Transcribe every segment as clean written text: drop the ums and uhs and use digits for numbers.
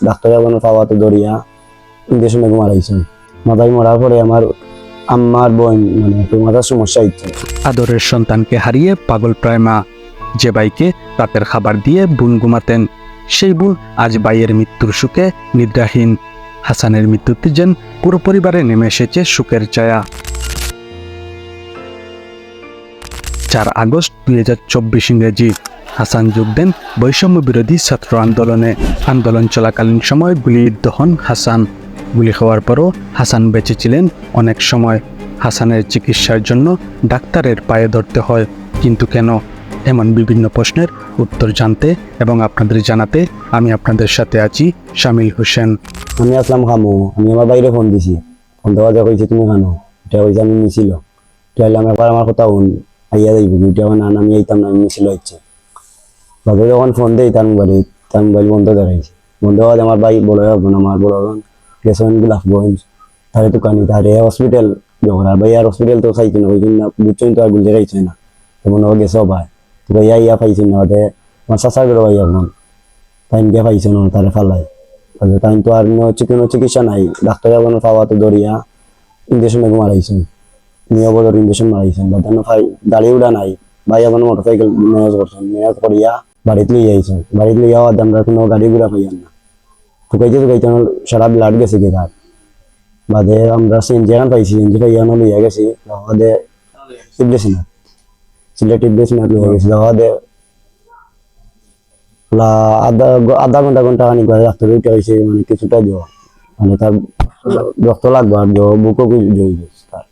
Doctor এখন পাওয়াতে দরিয়া ইঞ্জেকশনে মারাইছেন। মাথায় মরার পরে আমার আম্মার বোন মানে একটু মাথার সমস্যা হচ্ছে। আদরের সন্তানকে হারিয়ে পাগল প্রায় মা। যে ভাইকে রাতের খাবার দিয়ে বোন ঘুমাতেন, সেই বোন আজ ভাইয়ের মৃত্যুর শোকে নিদ্রাহীন। হাসানের মৃত্যুতে যেন পুরো পরিবারে নেমে এসেছে শোকের ছায়া। 4 আগস্ট 2024 ইংরেজি। হাসান যোগ দেন বৈষম্য বিরোধী ছাত্র আন্দোলনে। আন্দোলন চলাকালীন সময় গুলিবিদ্ধ হন হাসান। গুলি খাওয়ার পরও হাসান বেঁচে ছিলেন অনেক সময়। হাসানের চিকিৎসার জন্য ডাক্তারের পায়ে ধরতে হয়, কিন্তু কেন? এমন বিভিন্ন প্রশ্নের উত্তর জানতে এবং আপনাদের জানাতে আমি আপনাদের সাথে আছি শামিল হোসেন। আমি আসলাম খামু, আমি আমার বাইরে ফোন দিছি, ফোন দেওয়া যা কইছে তুমি খানো, এটা কইছে আমি মিছিল চাইলাম একবার আমার কথা আইয়া যাইব, এটা না আমি আইতাম না, আমি মিছিল হচ্ছে। বাবা যখন ফোন দেই তার মোবাইল বন্ধ দেখাইছে। বন্ধ হওয়া আমার ভাই বড় হবেন, আমার বড় হবেন গেছে গোলাপ গঞ্জ তারে দোকানি তারে হসপিটাল যখন আর ভাই আর হসপিটাল তো খাইছে না, ওই জন্য বুঝছেন তো আর গুলতে খাইছে না, তেমন ও গেছে ভাই তো ভাইয়া ইয়া পাইছে না, ওদের আমার চাষা বেরো ভাই এখন টাইম দিয়ে পাইছে না, তারে ফালাই টাইম তো আর কোনো চিকিৎসা নাই। ডাক্তার এখন পাওয়াতে দরিয়া ইঞ্জেকশনে মারাইছেন, নিয়বদর ইঞ্জেকশন মারাইছেন। বাদান ভাই গাড়ি উড়া নাই, ভাই এখন মোটরসাইকেল ম্যানেজ করছেন, ম্যানেজ করিয়া বাড়িতে লইয়া আইছেন। বাড়িতে লইয়া আমরা কোনো গাড়ি ঘোড়া পাইয়ান না, ঠুকাইতে সারা ব্লাড গেছে কি তার বাদে আমরা সিএনজি এখন পাইছি, সিএনজি পাইয়ানো লইয়া গেছি বাদে টিবলেসিনা সিলেট টিবলেসিনা লইয়া গেছি বাদে আধা ঘন্টা খানিক বাদে ডাক্তার উঠে হয়েছে, মানে কিছুটা জ্বর, মানে তার রক্ত লাগবে আর জ্বর বুকও জড়িয়ে গেছে তার,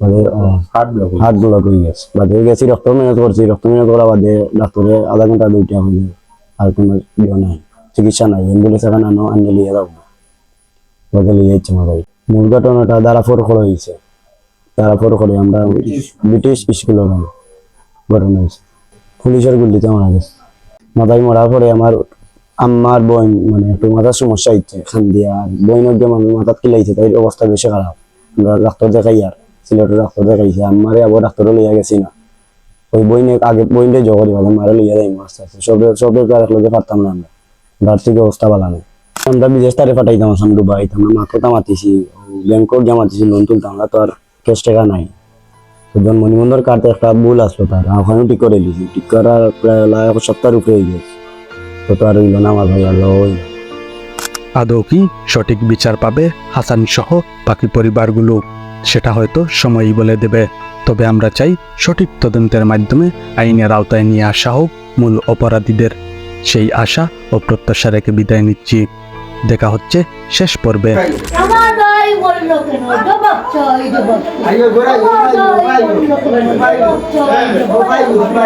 বাদে হার্ট ব্লক হয়ে গেছে। বাদে গেছি রক্ত মেহনত করছি, রক্ত মেহনত করা বাদে ডাক্তারে আধা ঘন্টা 2টা হয়ে আর কোনো ইয়ে নাই, চিকিৎসা নাই। অ্যাম্বুলেন্স এখন আনলে লিয়ে যাবো, বাদে লিয়ে যাচ্ছে আমার ভাই। মূল ঘটনাটা দারাপুর করে হয়েছে, দারাপুর করে আমরা ব্রিটিশ স্কুলের ঘটনা হয়েছে, পুলিশের গুলিতে মারা গেছে। মাথায় মরার পরে আমার আম্মার বোন মানে একটু মাথার সমস্যা হচ্ছে খান দিয়া, আর বোনের যে মানুষ মাথা কিলাইছে তাই অবস্থা বেশি খারাপ। আমরা ডাক্তার দেখাই আর সিলেটের ডাক্তার দেখাইছে, আমারে আবার ডাক্তারও লইয়া গেছি না, ওই বইনে আগে বইনে জগরি ভালো মারে লইয়া যাই আস্তে আস্তে সব আর একলগে পারতাম না। আমরা আর্থিক অবস্থা ভালো নেই, আমরা বিদেশ তারে পাঠাইতাম আসাম দুবাই, আমরা মাকড়া মাতিছি, ব্যাংকক জামাতিছি, লোন তুলতাম, আমরা তো আর ক্যাশ টাকা নাই। জন্মনিবন্ধন কার্ডে একটা ভুল আসলো তার, ওখানেও ঠিক করে দিয়েছি, ঠিক করার প্রায় 1 সপ্তাহের উপরে হয়ে গেছে, তো আর হইল না আমার ভাই আর হইল। আদৌ কি সঠিক বিচার পাবে হাসান সহ বাকি পরিবারগুলো? সেটা হয়তো সময়ই বলে দেবে। তবে আমরা চাই সঠিক তদন্তের মাধ্যমে আইনের আওতায় নিয়ে আসা হোক মূল অপরাধীদের। সেই আশা ও প্রত্যাশা রেখে বিদায় নিচ্ছি। দেখা হচ্ছে শেষ পর্বে। আমার ভাই বলল কেন জবাব চাই, জবাব চাই। আমার ভাই